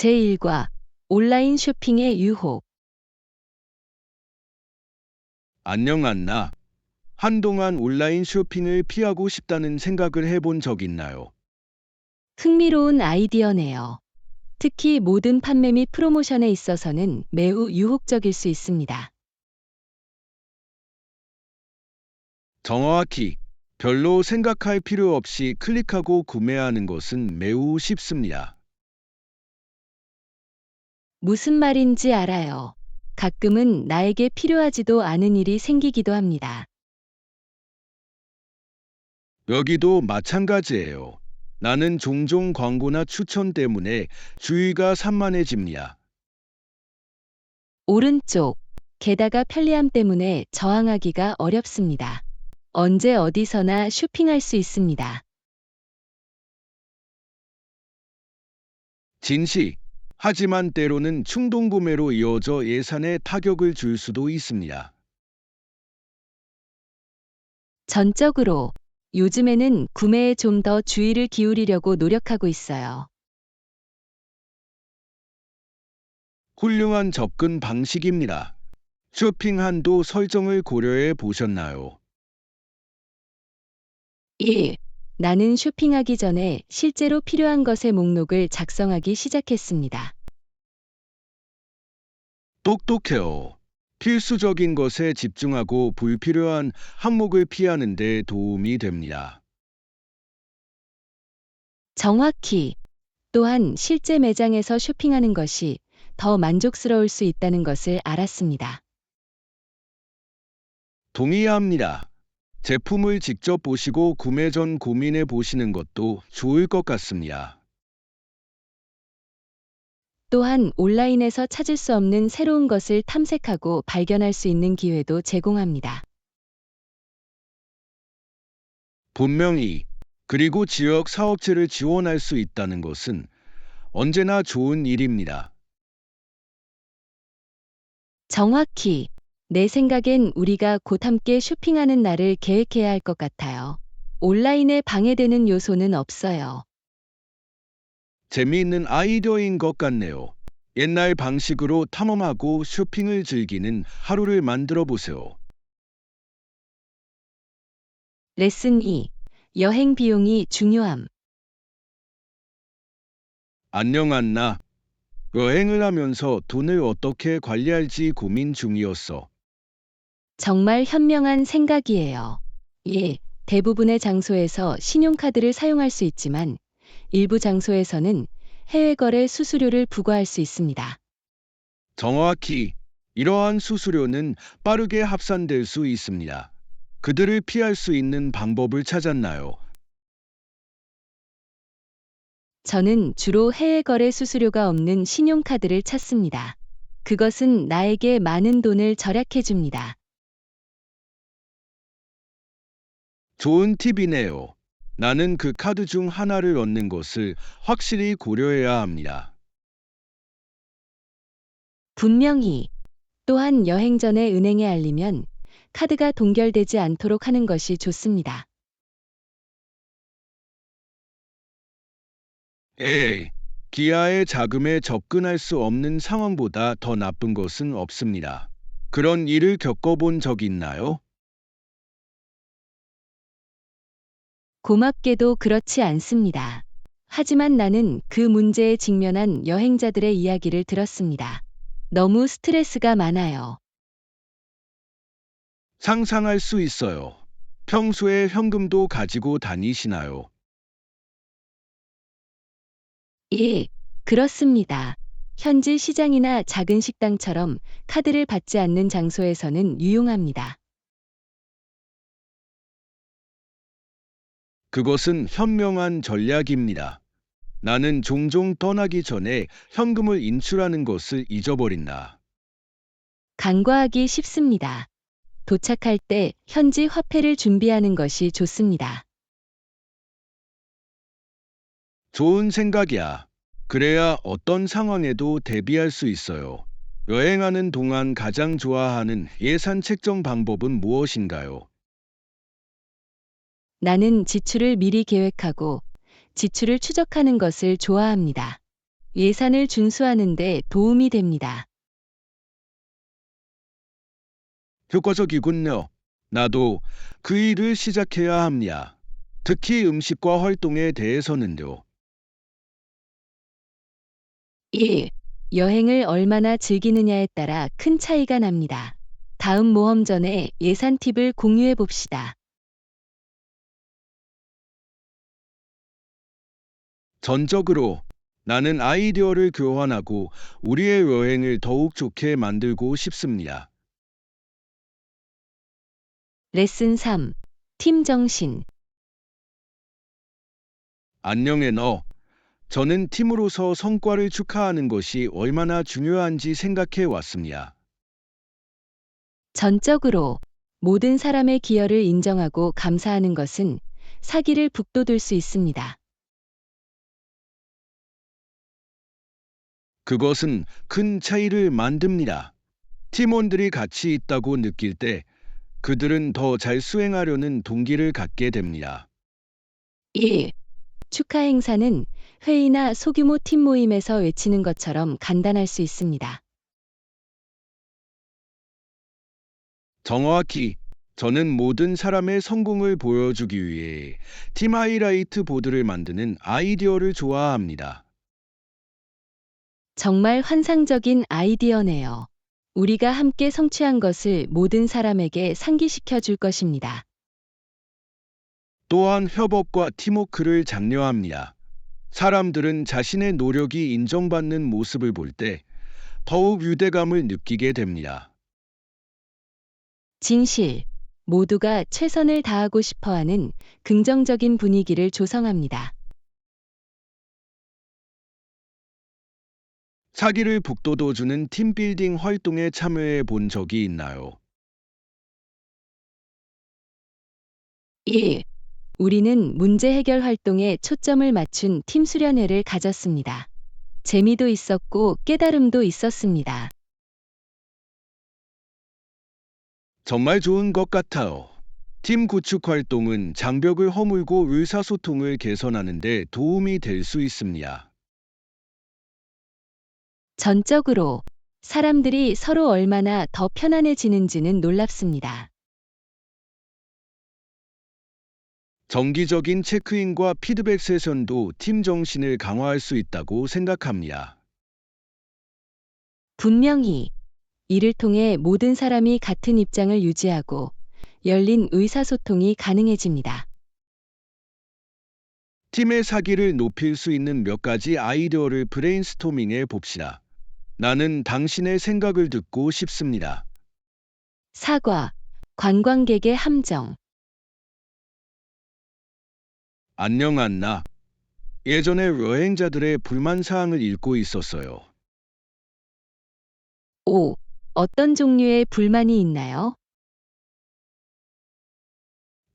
제1과 온라인 쇼핑의 유혹. 안녕 안나. 한동안 온라인 쇼핑을 피하고 싶다는 생각을 해본 적 있나요? 흥미로운 아이디어네요. 특히 모든 판매 및 프로모션에 있어서는 매우 유혹적일 수 있습니다. 정확히 별로 생각할 필요 없이 클릭하고 구매하는 것은 매우 쉽습니다. 무슨 말인지 알아요. 가끔은 나에게 필요하지도 않은 일이 생기기도 합니다. 여기도 마찬가지예요. 나는 종종 광고나 추천 때문에 주의가 산만해집니다. 오른쪽. 게다가 편리함 때문에 저항하기가 어렵습니다. 언제 어디서나 쇼핑할 수 있습니다. 진시. 하지만 때로는 충동 구매로 이어져 예산에 타격을 줄 수도 있습니다. 전적으로 요즘에는 구매에 좀 더 주의를 기울이려고 노력하고 있어요. 훌륭한 접근 방식입니다. 쇼핑 한도 설정을 고려해 보셨나요? 1. 나는 쇼핑하기 전에 실제로 필요한 것의 목록을 작성하기 시작했습니다. 똑똑해요. 필수적인 것에 집중하고 불필요한 항목을 피하는 데 도움이 됩니다. 정확히. 또한 실제 매장에서 쇼핑하는 것이 더 만족스러울 수 있다는 것을 알았습니다. 동의합니다. 제품을 직접 보시고 구매 전 고민해 보시는 것도 좋을 것 같습니다. 또한 온라인에서 찾을 수 없는 새로운 것을 탐색하고 발견할 수 있는 기회도 제공합니다. 분명히, 그리고 지역 사업체를 지원할 수 있다는 것은 언제나 좋은 일입니다. 정확히. 내 생각엔 우리가 곧 함께 쇼핑하는 날을 계획해야 할 것 같아요. 온라인에 방해되는 요소는 없어요. 재미있는 아이디어인 것 같네요. 옛날 방식으로 탐험하고 쇼핑을 즐기는 하루를 만들어 보세요. 레슨 2. 여행 비용이 중요함. 안녕 안나. 여행을 하면서 돈을 어떻게 관리할지 고민 중이었어. 정말 현명한 생각이에요. 예, 대부분의 장소에서 신용카드를 사용할 수 있지만 일부 장소에서는 해외 거래 수수료를 부과할 수 있습니다. 정확히 이러한 수수료는 빠르게 합산될 수 있습니다. 그들을 피할 수 있는 방법을 찾았나요? 저는 주로 해외 거래 수수료가 없는 신용카드를 찾습니다. 그것은 나에게 많은 돈을 절약해 줍니다. 좋은 팁이네요. 나는 그 카드 중 하나를 얻는 것을 확실히 고려해야 합니다. 분명히. 또한 여행 전에 은행에 알리면 카드가 동결되지 않도록 하는 것이 좋습니다. 에이, 기아의 자금에 접근할 수 없는 상황보다 더 나쁜 것은 없습니다. 그런 일을 겪어본 적 있나요? 고맙게도 그렇지 않습니다. 하지만 나는 그 문제에 직면한 여행자들의 이야기를 들었습니다. 너무 스트레스가 많아요. 상상할 수 있어요. 평소에 현금도 가지고 다니시나요? 예, 그렇습니다. 현지 시장이나 작은 식당처럼 카드를 받지 않는 장소에서는 유용합니다. 그것은 현명한 전략입니다. 나는 종종 떠나기 전에 현금을 인출하는 것을 잊어버린다. 간과하기 쉽습니다. 도착할 때 현지 화폐를 준비하는 것이 좋습니다. 좋은 생각이야. 그래야 어떤 상황에도 대비할 수 있어요. 여행하는 동안 가장 좋아하는 예산 책정 방법은 무엇인가요? 나는 지출을 미리 계획하고 지출을 추적하는 것을 좋아합니다. 예산을 준수하는 데 도움이 됩니다. 효과적이군요. 나도 그 일을 시작해야 합니다. 특히 음식과 활동에 대해서는요. 1. 여행을 얼마나 즐기느냐에 따라 큰 차이가 납니다. 다음 모험 전에 예산 팁을 공유해 봅시다. 전적으로 나는 아이디어를 교환하고 우리의 여행을 더욱 좋게 만들고 싶습니다. 레슨 3. 팀 정신. 안녕해 너. 저는 팀으로서 성과를 축하하는 것이 얼마나 중요한지 생각해 왔습니다. 전적으로 모든 사람의 기여를 인정하고 감사하는 것은 사기를 북돋을 수 있습니다. 그것은 큰 차이를 만듭니다. 팀원들이 가치 있다고 느낄 때 그들은 더 잘 수행하려는 동기를 갖게 됩니다. 1. 축하 행사는 회의나 소규모 팀 모임에서 외치는 것처럼 간단할 수 있습니다. 정확히 저는 모든 사람의 성공을 보여주기 위해 팀 하이라이트 보드를 만드는 아이디어를 좋아합니다. 정말 환상적인 아이디어네요. 우리가 함께 성취한 것을 모든 사람에게 상기시켜 줄 것입니다. 또한 협업과 팀워크를 장려합니다. 사람들은 자신의 노력이 인정받는 모습을 볼 때 더욱 유대감을 느끼게 됩니다. 진실. 모두가 최선을 다하고 싶어 하는 긍정적인 분위기를 조성합니다. 사기를 북돋워주는 팀빌딩 활동에 참여해 본 적이 있나요? 1. 우리는 문제 해결 활동에 초점을 맞춘 팀 수련회를 가졌습니다. 재미도 있었고 깨달음도 있었습니다. 정말 좋은 것 같아요. 팀 구축 활동은 장벽을 허물고 의사소통을 개선하는 데 도움이 될 수 있습니다. 전적으로 사람들이 서로 얼마나 더 편안해지는지는 놀랍습니다. 정기적인 체크인과 피드백 세션도 팀 정신을 강화할 수 있다고 생각합니다. 분명히 이를 통해 모든 사람이 같은 입장을 유지하고 열린 의사소통이 가능해집니다. 팀의 사기를 높일 수 있는 몇 가지 아이디어를 브레인스토밍해 봅시다. 나는 당신의 생각을 듣고 싶습니다. 사과, 관광객의 함정. 안녕 안나. 예전에 여행자들의 불만 사항을 읽고 있었어요. 5. 어떤 종류의 불만이 있나요?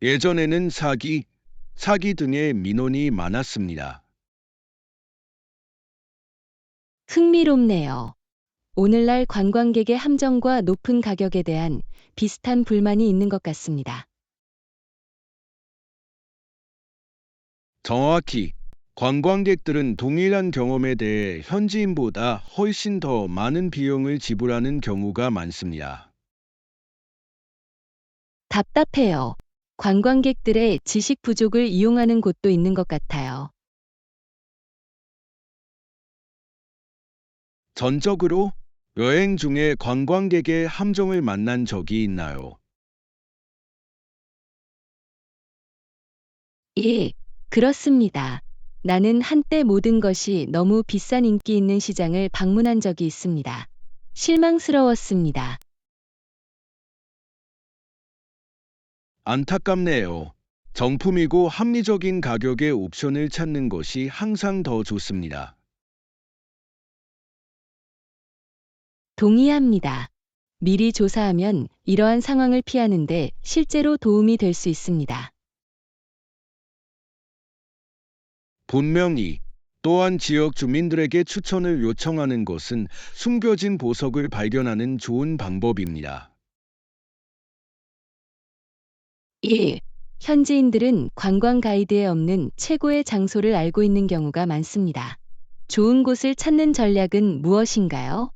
예전에는 사기 등의 민원이 많았습니다. 흥미롭네요. 오늘날 관광객의 함정과 높은 가격에 대한 비슷한 불만이 있는 것 같습니다. 정확히 관광객들은 동일한 경험에 대해 현지인보다 훨씬 더 많은 비용을 지불하는 경우가 많습니다. 답답해요. 관광객들의 지식 부족을 이용하는 곳도 있는 것 같아요. 전적으로 여행 중에 관광객의 함정을 만난 적이 있나요? 1. 그렇습니다. 나는 한때 모든 것이 너무 비싼 인기 있는 시장을 방문한 적이 있습니다. 실망스러웠습니다. 안타깝네요. 정품이고 합리적인 가격의 옵션을 찾는 것이 항상 더 좋습니다. 동의합니다. 미리 조사하면 이러한 상황을 피하는데 실제로 도움이 될 수 있습니다. 분명히 또한 지역 주민들에게 추천을 요청하는 것은 숨겨진 보석을 발견하는 좋은 방법입니다. 1. 현지인들은 관광 가이드에 없는 최고의 장소를 알고 있는 경우가 많습니다. 좋은 곳을 찾는 전략은 무엇인가요?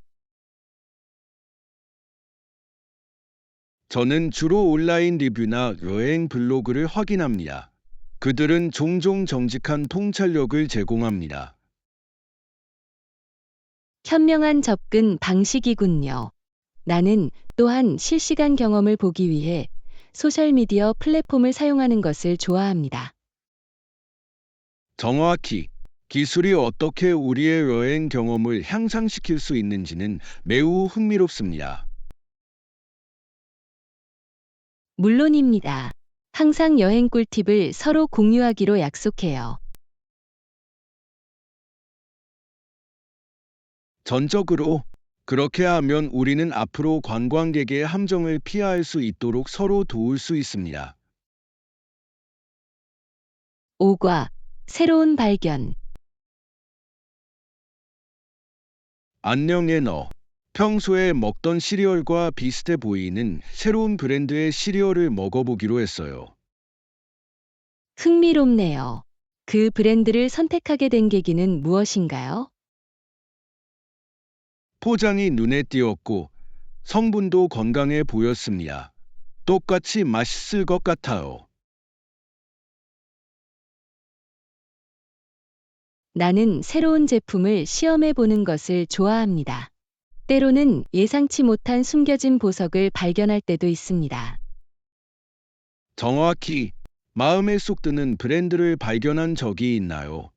저는 주로 온라인 리뷰나 여행 블로그를 확인합니다. 그들은 종종 정직한 통찰력을 제공합니다. 현명한 접근 방식이군요. 나는 또한 실시간 경험을 보기 위해 소셜미디어 플랫폼을 사용하는 것을 좋아합니다. 정확히 기술이 어떻게 우리의 여행 경험을 향상시킬 수 있는지는 매우 흥미롭습니다. 물론입니다. 항상 여행 꿀팁을 서로 공유하기로 약속해요. 전적으로 그렇게 하면 우리는 앞으로 관광객의 함정을 피할 수 있도록 서로 도울 수 있습니다. 5과 새로운 발견. 안녕해 너. 평소에 먹던 시리얼과 비슷해 보이는 새로운 브랜드의 시리얼을 먹어보기로 했어요. 흥미롭네요. 그 브랜드를 선택하게 된 계기는 무엇인가요? 포장이 눈에 띄었고 성분도 건강해 보였습니다. 똑같이 맛있을 것 같아요. 나는 새로운 제품을 시험해 보는 것을 좋아합니다. 때로는 예상치 못한 숨겨진 보석을 발견할 때도 있습니다. 정확히 마음에 쏙 드는 브랜드를 발견한 적이 있나요?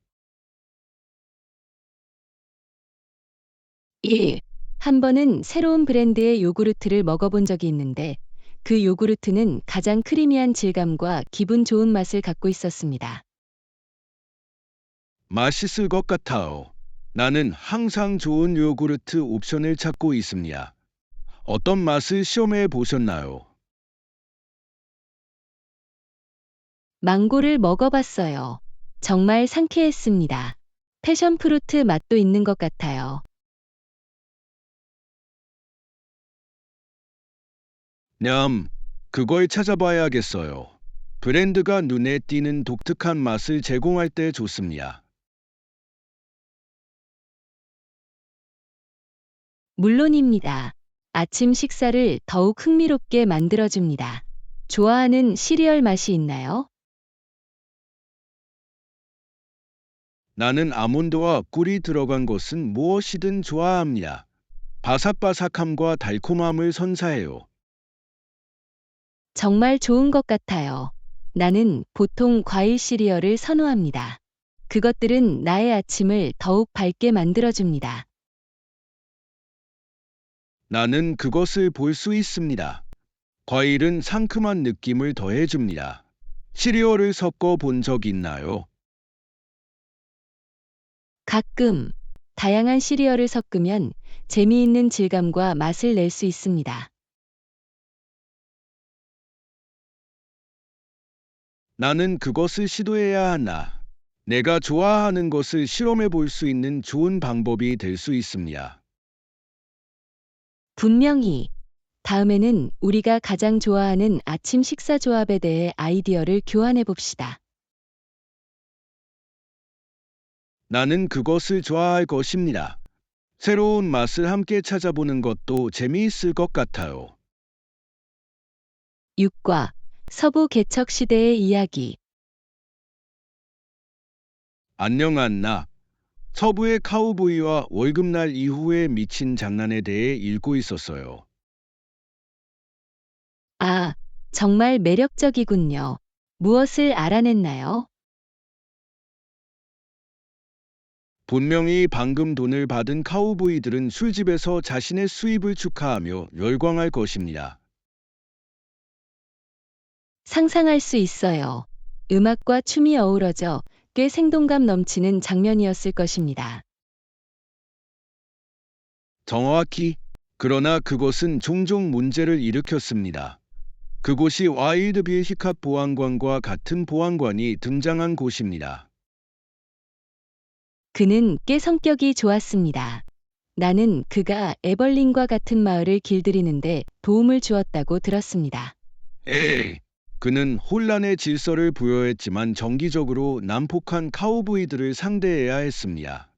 1. 한 번은 새로운 브랜드의 요구르트를 먹어본 적이 있는데 그 요구르트는 가장 크리미한 질감과 기분 좋은 맛을 갖고 있었습니다. 맛있을 것 같아요. 나는 항상 좋은 요구르트 옵션을 찾고 있습니다. 어떤 맛을 시험해 보셨나요? 망고를 먹어봤어요. 정말 상쾌했습니다. 패션프루트 맛도 있는 것 같아요. 냠, 그걸 찾아봐야겠어요. 브랜드가 눈에 띄는 독특한 맛을 제공할 때 좋습니다. 물론입니다. 아침 식사를 더욱 흥미롭게 만들어줍니다. 좋아하는 시리얼 맛이 있나요? 나는 아몬드와 꿀이 들어간 것은 무엇이든 좋아합니다. 바삭바삭함과 달콤함을 선사해요. 정말 좋은 것 같아요. 나는 보통 과일 시리얼을 선호합니다. 그것들은 나의 아침을 더욱 밝게 만들어줍니다. 나는 그것을 볼 수 있습니다. 과일은 상큼한 느낌을 더해줍니다. 시리얼을 섞어 본 적 있나요? 가끔 다양한 시리얼을 섞으면 재미있는 질감과 맛을 낼 수 있습니다. 나는 그것을 시도해야 하나. 내가 좋아하는 것을 실험해 볼 수 있는 좋은 방법이 될 수 있습니다. 분명히 다음에는 우리가 가장 좋아하는 아침 식사 조합에 대해 아이디어를 교환해 봅시다. 나는 그것을 좋아할 것입니다. 새로운 맛을 함께 찾아보는 것도 재미있을 것 같아요. 6과 서부 개척 시대의 이야기. 안녕 안나. 서부의 카우보이와 월급날 이후에 미친 장난에 대해 읽고 있었어요. 아, 정말 매력적이군요. 무엇을 알아냈나요? 분명히 방금 돈을 받은 카우보이들은 술집에서 자신의 수입을 축하하며 열광할 것입니다. 상상할 수 있어요. 음악과 춤이 어우러져 꽤 생동감 넘치는 장면이었을 것입니다. 정확히. 그러나 그것은 종종 문제를 일으켰습니다. 그곳이 와일드빌 히캅 보안관과 같은 보안관이 등장한 곳입니다. 그는 꽤 성격이 좋았습니다. 나는 그가 에벌린과 같은 마을을 길들이는데 도움을 주었다고 들었습니다. 에이, 그는 혼란의 질서를 부여했지만 정기적으로 난폭한 카우보이들을 상대해야 했습니다.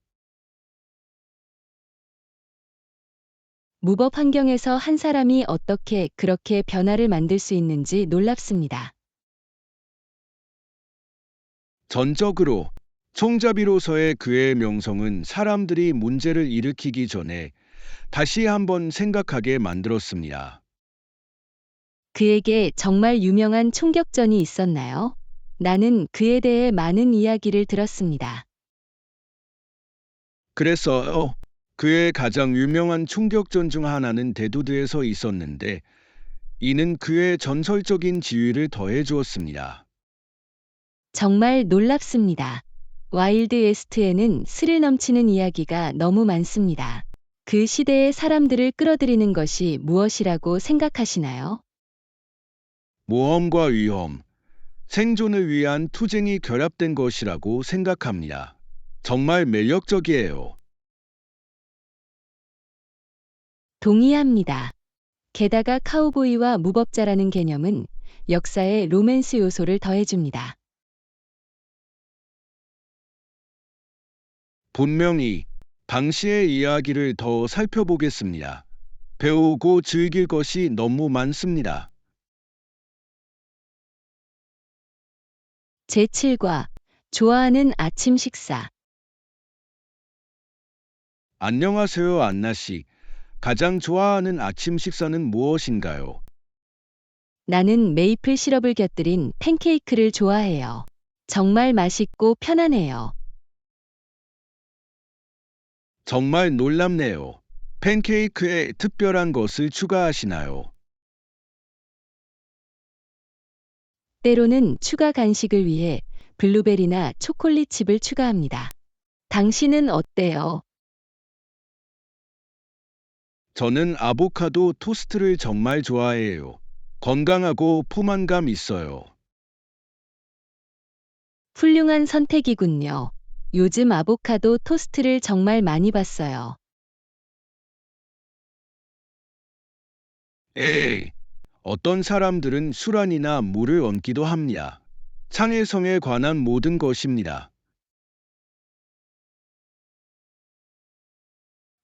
무법 환경에서 한 사람이 어떻게 그렇게 변화를 만들 수 있는지 놀랍습니다. 전적으로 총잡이로서의 그의 명성은 사람들이 문제를 일으키기 전에 다시 한번 생각하게 만들었습니다. 그에게 정말 유명한 총격전이 있었나요? 나는 그에 대해 많은 이야기를 들었습니다. 그래서 그의 가장 유명한 총격전 중 하나는 대두드에서 있었는데 이는 그의 전설적인 지위를 더해 주었습니다. 정말 놀랍습니다. 와일드 웨스트에는 스릴 넘치는 이야기가 너무 많습니다. 그 시대의 사람들을 끌어들이는 것이 무엇이라고 생각하시나요? 모험과 위험, 생존을 위한 투쟁이 결합된 것이라고 생각합니다. 정말 매력적이에요. 동의합니다. 게다가 카우보이와 무법자라는 개념은 역사에 로맨스 요소를 더해줍니다. 분명히 당시의 이야기를 더 살펴보겠습니다. 배우고 즐길 것이 너무 많습니다. 제7과 좋아하는 아침 식사. 안녕하세요, 안나 씨. 가장 좋아하는 아침 식사는 무엇인가요? 나는 메이플 시럽을 곁들인 팬케이크를 좋아해요. 정말 맛있고 편안해요. 정말 놀랍네요. 팬케이크에 특별한 것을 추가하시나요? 때로는 추가 간식을 위해 블루베리나 초콜릿 칩을 추가합니다. 당신은 어때요? 저는 아보카도 토스트를 정말 좋아해요. 건강하고 포만감 있어요. 훌륭한 선택이군요. 요즘 아보카도 토스트를 정말 많이 봤어요. 에이, 어떤 사람들은 술안이나 물을 얹기도 합니다. 창의성에 관한 모든 것입니다.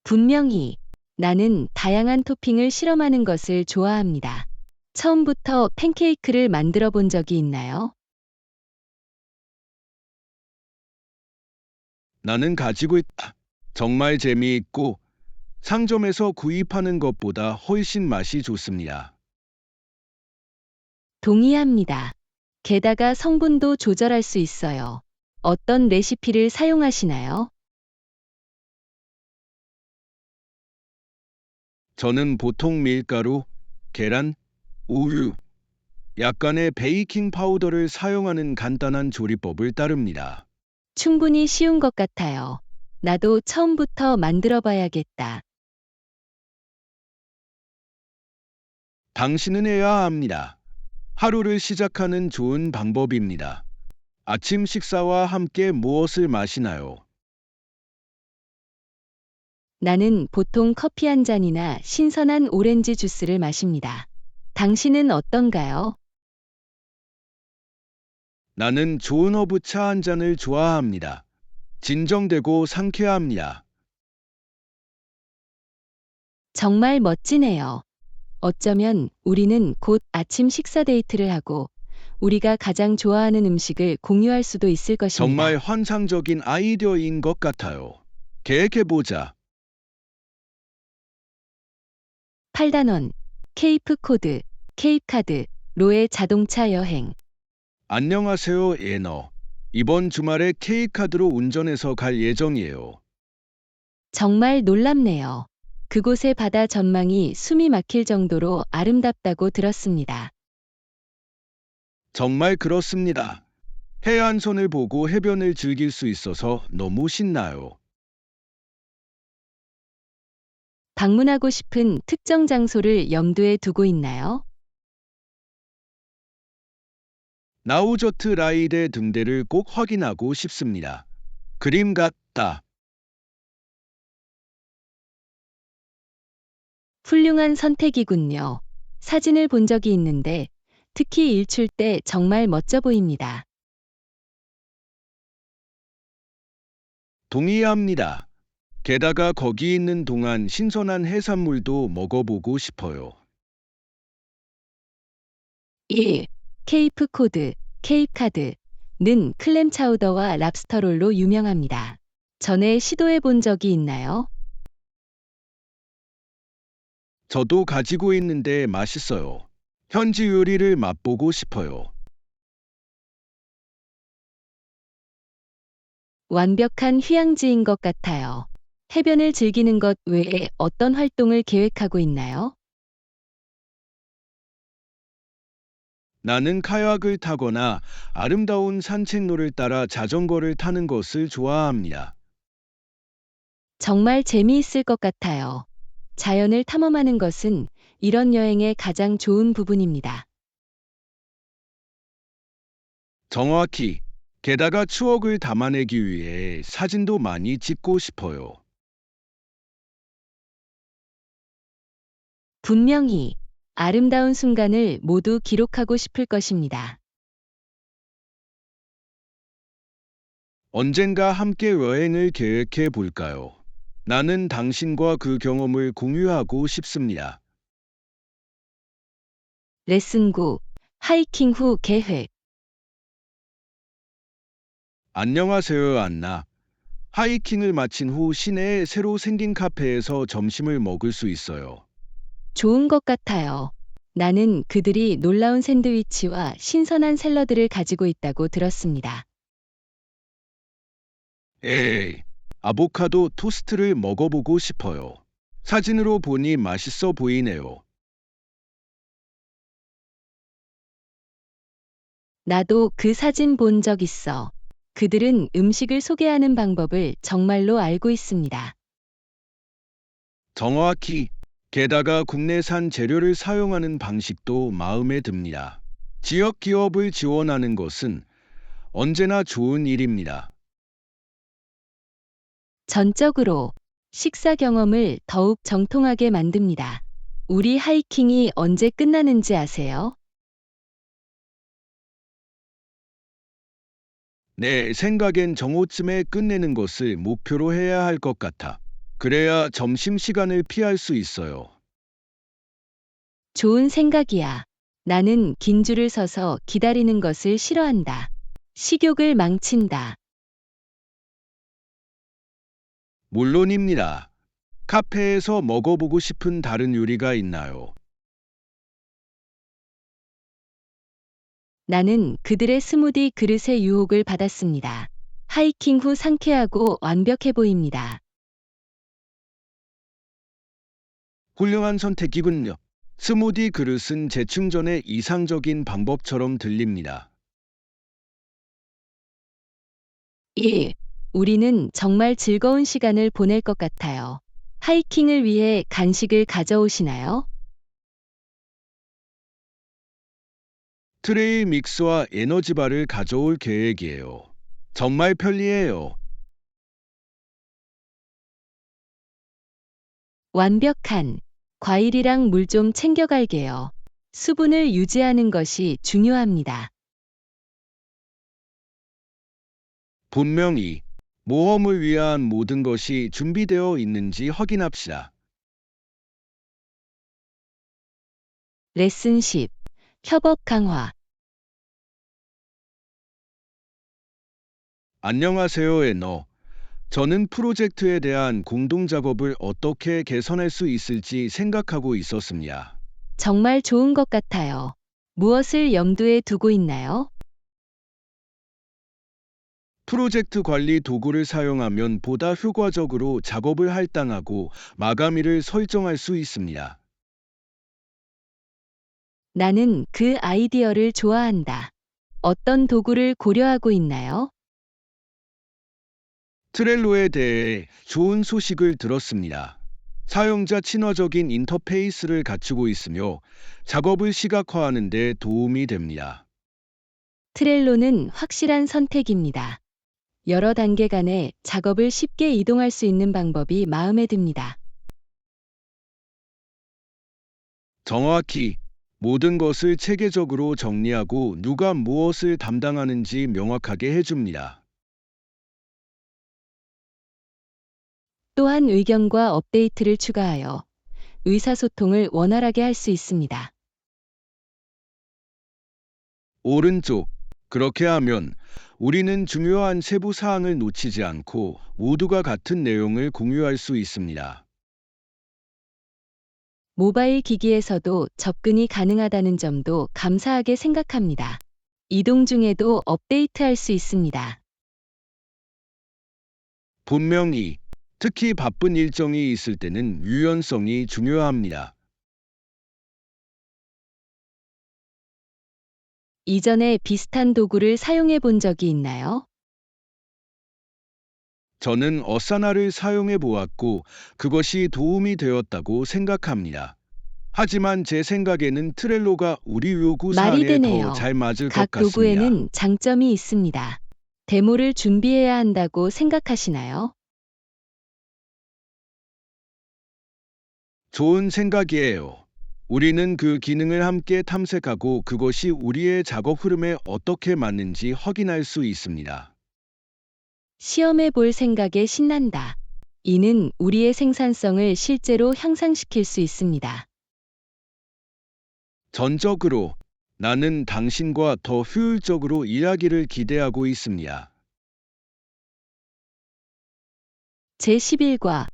분명히 나는 다양한 토핑을 실험하는 것을 좋아합니다. 처음부터 팬케이크를 만들어 본 적이 있나요? 나는 가지고 있다. 정말 재미있고 상점에서 구입하는 것보다 훨씬 맛이 좋습니다. 동의합니다. 게다가 성분도 조절할 수 있어요. 어떤 레시피를 사용하시나요? 저는 보통 밀가루, 계란, 우유, 약간의 베이킹 파우더를 사용하는 간단한 조리법을 따릅니다. 충분히 쉬운 것 같아요. 나도 처음부터 만들어 봐야겠다. 당신은 해야 합니다. 하루를 시작하는 좋은 방법입니다. 아침 식사와 함께 무엇을 마시나요? 나는 보통 커피 한 잔이나 신선한 오렌지 주스를 마십니다. 당신은 어떤가요? 나는 좋은 허브차 한 잔을 좋아합니다. 진정되고 상쾌합니다. 정말 멋지네요. 어쩌면 우리는 곧 아침 식사 데이트를 하고 우리가 가장 좋아하는 음식을 공유할 수도 있을 것입니다. 정말 환상적인 아이디어인 것 같아요. 계획해보자. 8단원, 케이프 코드, 케이프카드, 로의 자동차 여행. 안녕하세요, 예너. 이번 주말에 K카드로 운전해서 갈 예정이에요. 정말 놀랍네요. 그곳의 바다 전망이 숨이 막힐 정도로 아름답다고 들었습니다. 정말 그렇습니다. 해안선을 보고 해변을 즐길 수 있어서 너무 신나요. 방문하고 싶은 특정 장소를 염두에 두고 있나요? 나우저트 라이드의 등대를 꼭 확인하고 싶습니다. 그림 같다. 훌륭한 선택이군요. 사진을 본 적이 있는데 특히 일출 때 정말 멋져 보입니다. 동의합니다. 게다가 거기 있는 동안 신선한 해산물도 먹어보고 싶어요. 1. 케이프 코드, 케이프카드는 클램 차우더와 랍스터롤로 유명합니다. 전에 시도해 본 적이 있나요? 저도 가지고 있는데 맛있어요. 현지 요리를 맛보고 싶어요. 완벽한 휴양지인 것 같아요. 해변을 즐기는 것 외에 어떤 활동을 계획하고 있나요? 나는 카약을 타거나 아름다운 산책로를 따라 자전거를 타는 것을 좋아합니다. 정말 재미있을 것 같아요. 자연을 탐험하는 것은 이런 여행의 가장 좋은 부분입니다. 정확히. 게다가 추억을 담아내기 위해 사진도 많이 찍고 싶어요. 분명히 아름다운 순간을 모두 기록하고 싶을 것입니다. 언젠가 함께 여행을 계획해 볼까요? 나는 당신과 그 경험을 공유하고 싶습니다. 레슨 9. 하이킹 후 계획. 안녕하세요, 안나. 하이킹을 마친 후 시내에 새로 생긴 카페에서 점심을 먹을 수 있어요. 좋은 것 같아요. 나는 그들이 놀라운 샌드위치와 신선한 샐러드를 가지고 있다고 들었습니다. 에이, 아보카도 토스트를 먹어보고 싶어요. 사진으로 보니 맛있어 보이네요. 나도 그 사진 본 적 있어. 그들은 음식을 소개하는 방법을 정말로 알고 있습니다. 정확히. 게다가 국내산 재료를 사용하는 방식도 마음에 듭니다. 지역 기업을 지원하는 것은 언제나 좋은 일입니다. 전적으로 식사 경험을 더욱 정통하게 만듭니다. 우리 하이킹이 언제 끝나는지 아세요? 내 생각엔 정오쯤에 끝내는 것을 목표로 해야 할 것 같아. 그래야 점심시간을 피할 수 있어요. 좋은 생각이야. 나는 긴 줄을 서서 기다리는 것을 싫어한다. 식욕을 망친다. 물론입니다. 카페에서 먹어보고 싶은 다른 요리가 있나요? 나는 그들의 스무디 그릇의 유혹을 받았습니다. 하이킹 후 상쾌하고 완벽해 보입니다. 훌륭한 선택이군요. 스무디 그릇은 재충전의 이상적인 방법처럼 들립니다. 1. 우리는 정말 즐거운 시간을 보낼 것 같아요. 하이킹을 위해 간식을 가져오시나요? 트레일 믹스와 에너지바를 가져올 계획이에요. 정말 편리해요. 완벽한. 과일이랑 물 좀 챙겨갈게요. 수분을 유지하는 것이 중요합니다. 분명히 모험을 위한 모든 것이 준비되어 있는지 확인합시다. 레슨 10. 협업 강화. 안녕하세요, 에너. 저는 프로젝트에 대한 공동 작업을 어떻게 개선할 수 있을지 생각하고 있었습니다. 정말 좋은 것 같아요. 무엇을 염두에 두고 있나요? 프로젝트 관리 도구를 사용하면 보다 효과적으로 작업을 할당하고 마감일을 설정할 수 있습니다. 나는 그 아이디어를 좋아한다. 어떤 도구를 고려하고 있나요? 트렐로에 대해 좋은 소식을 들었습니다. 사용자 친화적인 인터페이스를 갖추고 있으며 작업을 시각화하는 데 도움이 됩니다. 트렐로는 확실한 선택입니다. 여러 단계 간의 작업을 쉽게 이동할 수 있는 방법이 마음에 듭니다. 정확히 모든 것을 체계적으로 정리하고 누가 무엇을 담당하는지 명확하게 해줍니다. 또한 의견과 업데이트를 추가하여 의사소통을 원활하게 할 수 있습니다. 오른쪽. 그렇게 하면 우리는 중요한 세부 사항을 놓치지 않고 모두가 같은 내용을 공유할 수 있습니다. 모바일 기기에서도 접근이 가능하다는 점도 감사하게 생각합니다. 이동 중에도 업데이트할 수 있습니다. 분명히, 특히 바쁜 일정이 있을 때는 유연성이 중요합니다. 이전에 비슷한 도구를 사용해 본 적이 있나요? 저는 어사나를 사용해 보았고 그것이 도움이 되었다고 생각합니다. 하지만 제 생각에는 트렐로가 우리 요구 말이 사항에 더 되네요. 잘 맞을 각 것 같습니다. 도구에는 장점이 있습니다. 데모를 준비해야 한다고 생각하시나요? 좋은 생각이에요. 우리는 그 기능을 함께 탐색하고 그것이 우리의 작업 흐름에 어떻게 맞는지 확인할 수 있습니다. 시험해 볼 생각에 신난다. 이는 우리의 생산성을 실제로 향상시킬 수 있습니다. 전적으로 나는 당신과 더 효율적으로 일하기를 기대하고 있습니다. 제11과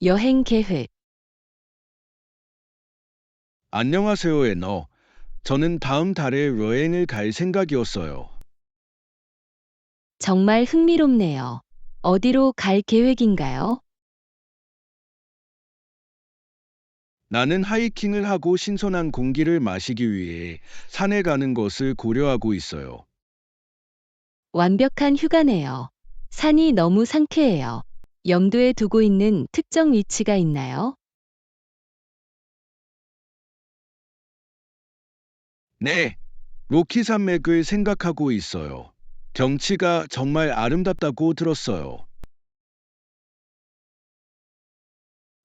여행 계획. 안녕하세요, 애너. 저는 다음 달에 여행을 갈 생각이었어요. 정말 흥미롭네요. 어디로 갈 계획인가요? 나는 하이킹을 하고 신선한 공기를 마시기 위해 산에 가는 것을 고려하고 있어요. 완벽한 휴가네요. 산이 너무 상쾌해요. 염두에 두고 있는 특정 위치가 있나요? 네, 로키 산맥을 생각하고 있어요. 경치가 정말 아름답다고 들었어요.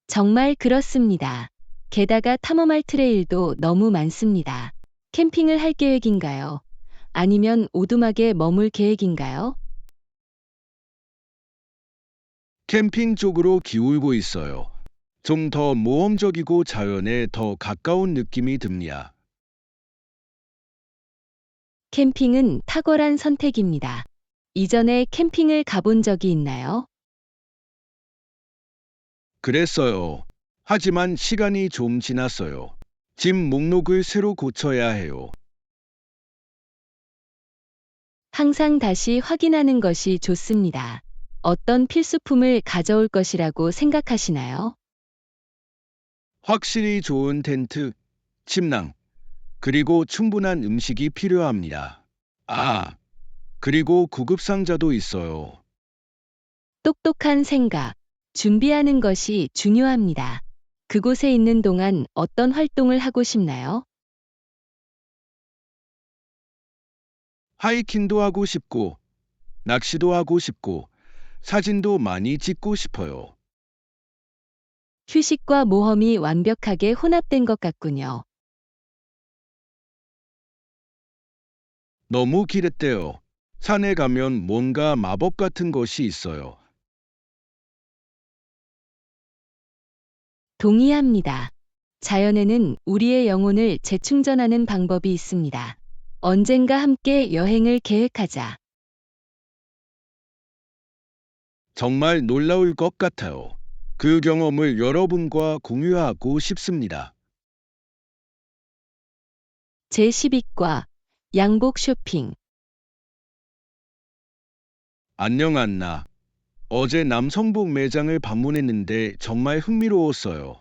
정말 그렇습니다. 게다가 탐험할 트레일도 너무 많습니다. 캠핑을 할 계획인가요? 아니면 오두막에 머물 계획인가요? 캠핑 쪽으로 기울고 있어요. 좀 더 모험적이고 자연에 더 가까운 느낌이 듭니다. 캠핑은 탁월한 선택입니다. 이전에 캠핑을 가본 적이 있나요? 그랬어요. 하지만 시간이 좀 지났어요. 짐 목록을 새로 고쳐야 해요. 항상 다시 확인하는 것이 좋습니다. 어떤 필수품을 가져올 것이라고 생각하시나요? 확실히 좋은 텐트, 침낭, 그리고 충분한 음식이 필요합니다. 아, 그리고 구급 상자도 있어요. 똑똑한 생각, 준비하는 것이 중요합니다. 그곳에 있는 동안 어떤 활동을 하고 싶나요? 하이킹도 하고 싶고, 낚시도 하고 싶고, 사진도 많이 찍고 싶어요. 휴식과 모험이 완벽하게 혼합된 것 같군요. 너무 기댔대요. 산에 가면 뭔가 마법 같은 것이 있어요. 동의합니다. 자연에는 우리의 영혼을 재충전하는 방법이 있습니다. 언젠가 함께 여행을 계획하자. 정말 놀라울 것 같아요. 그 경험을 여러분과 공유하고 싶습니다. 제12과 양복 쇼핑. 안녕 안나. 어제 남성복 매장을 방문했는데 정말 흥미로웠어요.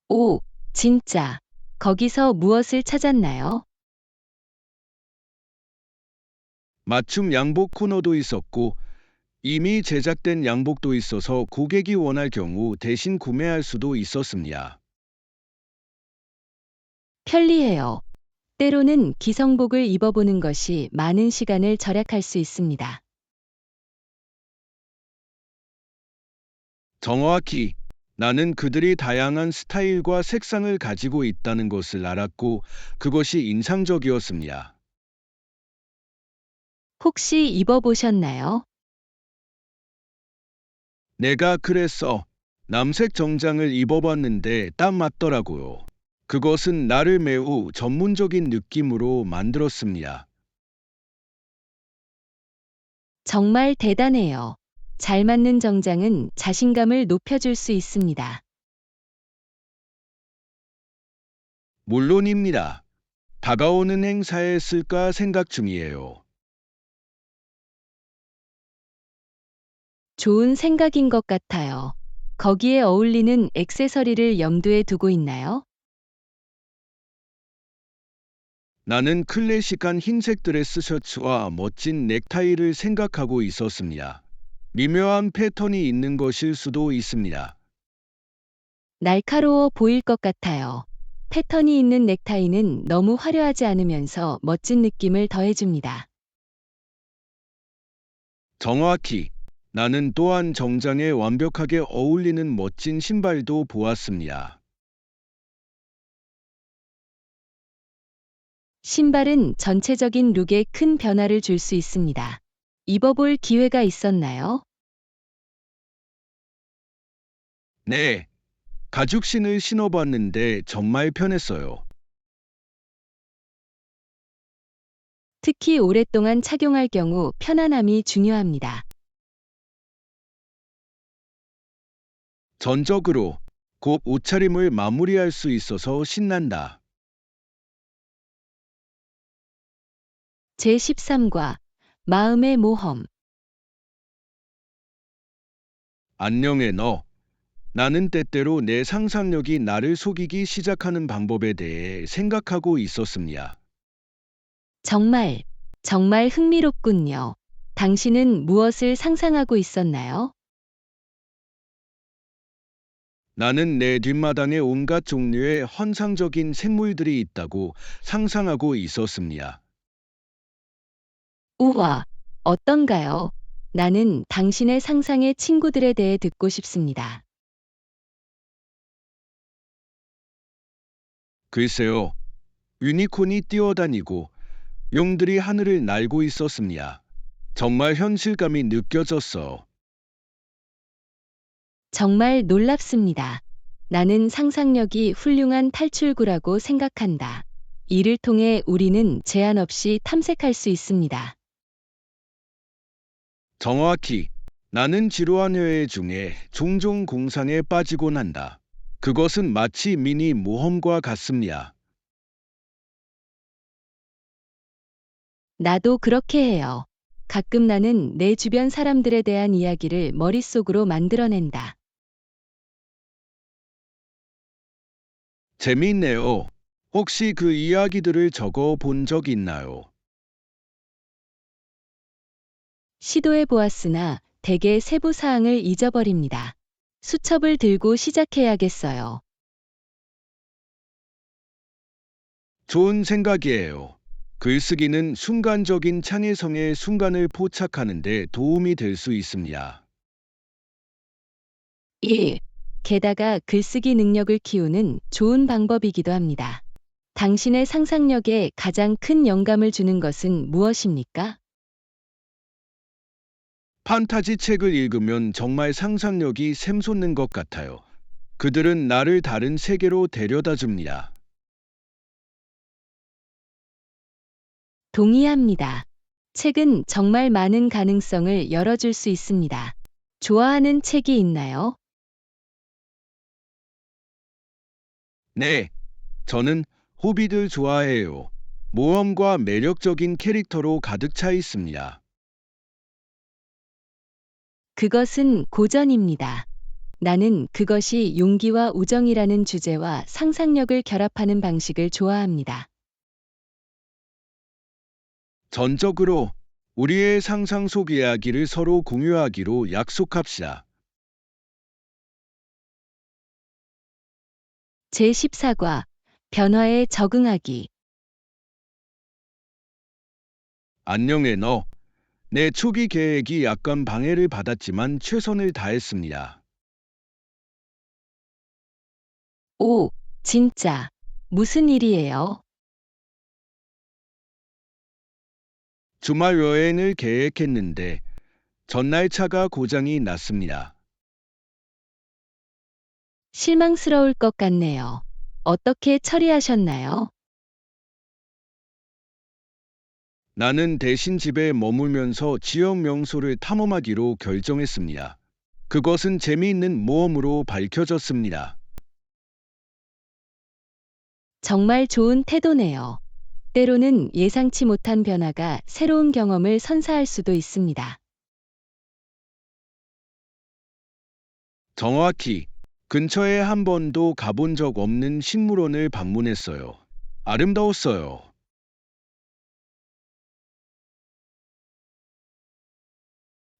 오, 진짜. 거기서 무엇을 찾았나요? 맞춤 양복 코너도 있었고 이미 제작된 양복도 있어서 고객이 원할 경우 대신 구매할 수도 있었습니다. 편리해요. 때로는 기성복을 입어보는 것이 많은 시간을 절약할 수 있습니다. 정확히 나는 그들이 다양한 스타일과 색상을 가지고 있다는 것을 알았고 그것이 인상적이었습니다. 혹시 입어보셨나요? 내가 그랬어. 남색 정장을 입어봤는데 딱 맞더라고요. 그것은 나를 매우 전문적인 느낌으로 만들었습니다. 정말 대단해요. 잘 맞는 정장은 자신감을 높여줄 수 있습니다. 물론입니다. 다가오는 행사에 쓸까 생각 중이에요. 좋은 생각인 것 같아요. 거기에 어울리는 액세서리를 염두에 두고 있나요? 나는 클래식한 흰색 드레스 셔츠와 멋진 넥타이를 생각하고 있었습니다. 미묘한 패턴이 있는 것일 수도 있습니다. 날카로워 보일 것 같아요. 패턴이 있는 넥타이는 너무 화려하지 않으면서 멋진 느낌을 더해줍니다. 정확히 나는 또한 정장에 완벽하게 어울리는 멋진 신발도 보았습니다. 신발은 전체적인 룩에 큰 변화를 줄 수 있습니다. 입어볼 기회가 있었나요? 네, 가죽신을 신어봤는데 정말 편했어요. 특히 오랫동안 착용할 경우 편안함이 중요합니다. 전적으로 곧 옷차림을 마무리할 수 있어서 신난다. 제13과 마음의 모험. 안녕해 너. 나는 때때로 내 상상력이 나를 속이기 시작하는 방법에 대해 생각하고 있었습니다. 정말, 정말 흥미롭군요. 당신은 무엇을 상상하고 있었나요? 나는 내 뒷마당에 온갖 종류의 환상적인 생물들이 있다고 상상하고 있었습니다. 우와, 어떤가요? 나는 당신의 상상의 친구들에 대해 듣고 싶습니다. 글쎄요, 유니콘이 뛰어다니고 용들이 하늘을 날고 있었습니다. 정말 현실감이 느껴졌어. 정말 놀랍습니다. 나는 상상력이 훌륭한 탈출구라고 생각한다. 이를 통해 우리는 제한 없이 탐색할 수 있습니다. 정확히 나는 지루한 회의 중에 종종 공상에 빠지곤 한다. 그것은 마치 미니 모험과 같습니다. 나도 그렇게 해요. 가끔 나는 내 주변 사람들에 대한 이야기를 머릿속으로 만들어낸다. 재미있네요. 혹시 그 이야기들을 적어 본 적 있나요? 시도해 보았으나 대개 세부 사항을 잊어버립니다. 수첩을 들고 시작해야겠어요. 좋은 생각이에요. 글쓰기는 순간적인 창의성의 순간을 포착하는 데 도움이 될 수 있습니다. 1. 게다가 글쓰기 능력을 키우는 좋은 방법이기도 합니다. 당신의 상상력에 가장 큰 영감을 주는 것은 무엇입니까? 판타지 책을 읽으면 정말 상상력이 샘솟는 것 같아요. 그들은 나를 다른 세계로 데려다 줍니다. 동의합니다. 책은 정말 많은 가능성을 열어줄 수 있습니다. 좋아하는 책이 있나요? 네, 저는 호비들 좋아해요. 모험과 매력적인 캐릭터로 가득 차 있습니다. 그것은 고전입니다. 나는 그것이 용기와 우정이라는 주제와 상상력을 결합하는 방식을 좋아합니다. 전적으로 우리의 상상 속 이야기를 서로 공유하기로 약속합시다. 제14과 변화에 적응하기. 안녕해 너. 내 초기 계획이 약간 방해를 받았지만 최선을 다했습니다. 오, 진짜. 무슨 일이에요? 주말 여행을 계획했는데 전날 차가 고장이 났습니다. 실망스러울 것 같네요. 어떻게 처리하셨나요? 나는 대신 집에 머물면서 지역 명소를 탐험하기로 결정했습니다. 그것은 재미있는 모험으로 밝혀졌습니다. 정말 좋은 태도네요. 때로는 예상치 못한 변화가 새로운 경험을 선사할 수도 있습니다. 정확히 근처에 한 번도 가본 적 없는 식물원을 방문했어요. 아름다웠어요.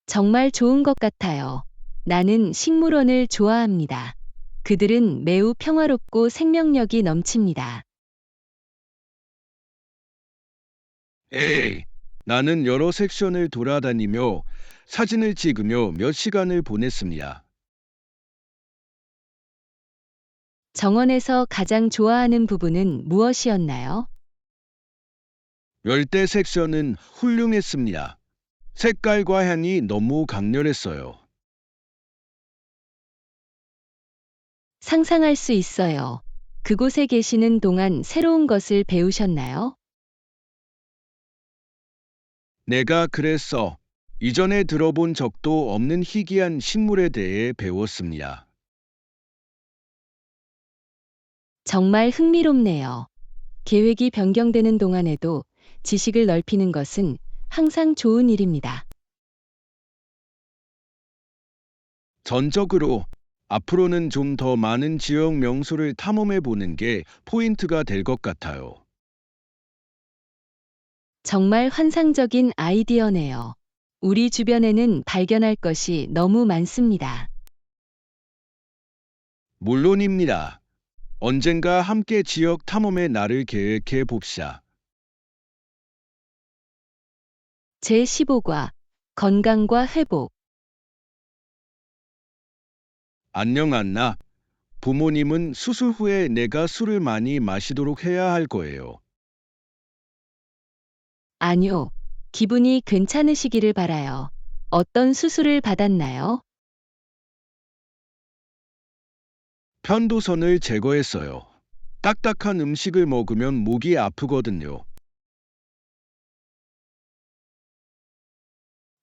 정말 좋은 것 같아요. 나는 식물원을 좋아합니다. 그들은 매우 평화롭고 생명력이 넘칩니다. 에이, 나는 여러 섹션을 돌아다니며 사진을 찍으며 몇 시간을 보냈습니다. 정원에서 가장 좋아하는 부분은 무엇이었나요? 열대 섹션은 훌륭했습니다. 색깔과 향이 너무 강렬했어요. 상상할 수 있어요. 그곳에 계시는 동안 새로운 것을 배우셨나요? 내가 그랬어. 이전에 들어본 적도 없는 희귀한 식물에 대해 배웠습니다. 정말 흥미롭네요. 계획이 변경되는 동안에도 지식을 넓히는 것은 항상 좋은 일입니다. 전적으로 앞으로는 좀 더 많은 지역 명소를 탐험해 보는 게 포인트가 될 것 같아요. 정말 환상적인 아이디어네요. 우리 주변에는 발견할 것이 너무 많습니다. 물론입니다. 언젠가 함께 지역 탐험의 날을 계획해 봅시다. 제15과 건강과 회복. 안녕 안나. 부모님은 수술 후에 내가 술을 많이 마시도록 해야 할 거예요. 아니요. 기분이 괜찮으시기를 바라요. 어떤 수술을 받았나요? 편도선을 제거했어요. 딱딱한 음식을 먹으면 목이 아프거든요.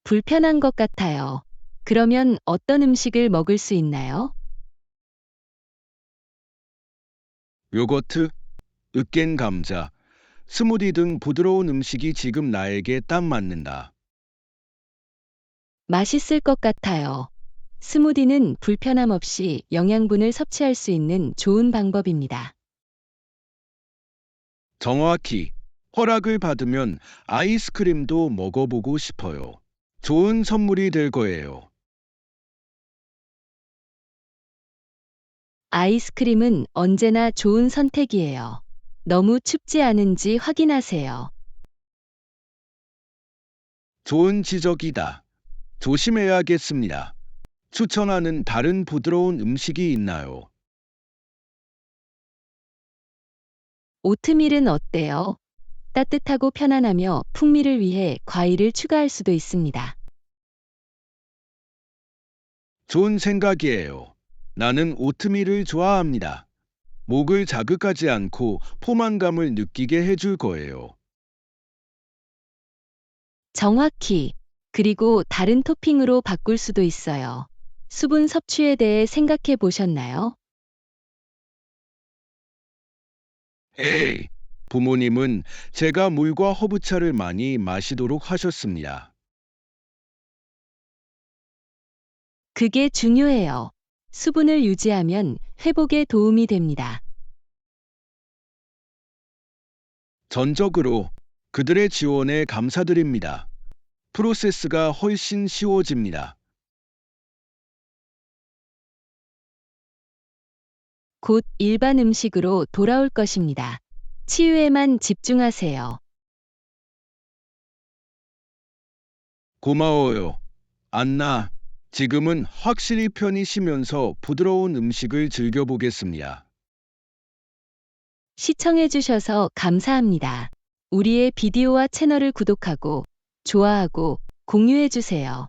불편한 것 같아요. 그러면 어떤 음식을 먹을 수 있나요? 요거트, 으깬 감자, 스무디 등 부드러운 음식이 지금 나에게 딱 맞는다. 맛있을 것 같아요. 스무디는 불편함 없이 영양분을 섭취할 수 있는 좋은 방법입니다. 정확히 허락을 받으면 아이스크림도 먹어보고 싶어요. 좋은 선물이 될 거예요. 아이스크림은 언제나 좋은 선택이에요. 너무 춥지 않은지 확인하세요. 좋은 지적이다. 조심해야겠습니다. 추천하는 다른 부드러운 음식이 있나요? 오트밀은 어때요? 따뜻하고 편안하며 풍미를 위해 과일을 추가할 수도 있습니다. 좋은 생각이에요. 나는 오트밀을 좋아합니다. 목을 자극하지 않고 포만감을 느끼게 해줄 거예요. 정확히. 그리고 다른 토핑으로 바꿀 수도 있어요. 수분 섭취에 대해 생각해 보셨나요? 에이, 부모님은 제가 물과 허브차를 많이 마시도록 하셨습니다. 그게 중요해요. 수분을 유지하면 회복에 도움이 됩니다. 전적으로 그들의 지원에 감사드립니다. 프로세스가 훨씬 쉬워집니다. 곧 일반 음식으로 돌아올 것입니다. 치유에만 집중하세요. 고마워요. 안나, 지금은 확실히 편히 쉬면서 부드러운 음식을 즐겨보겠습니다. 시청해주셔서 감사합니다. 우리의 비디오와 채널을 구독하고, 좋아하고, 공유해주세요.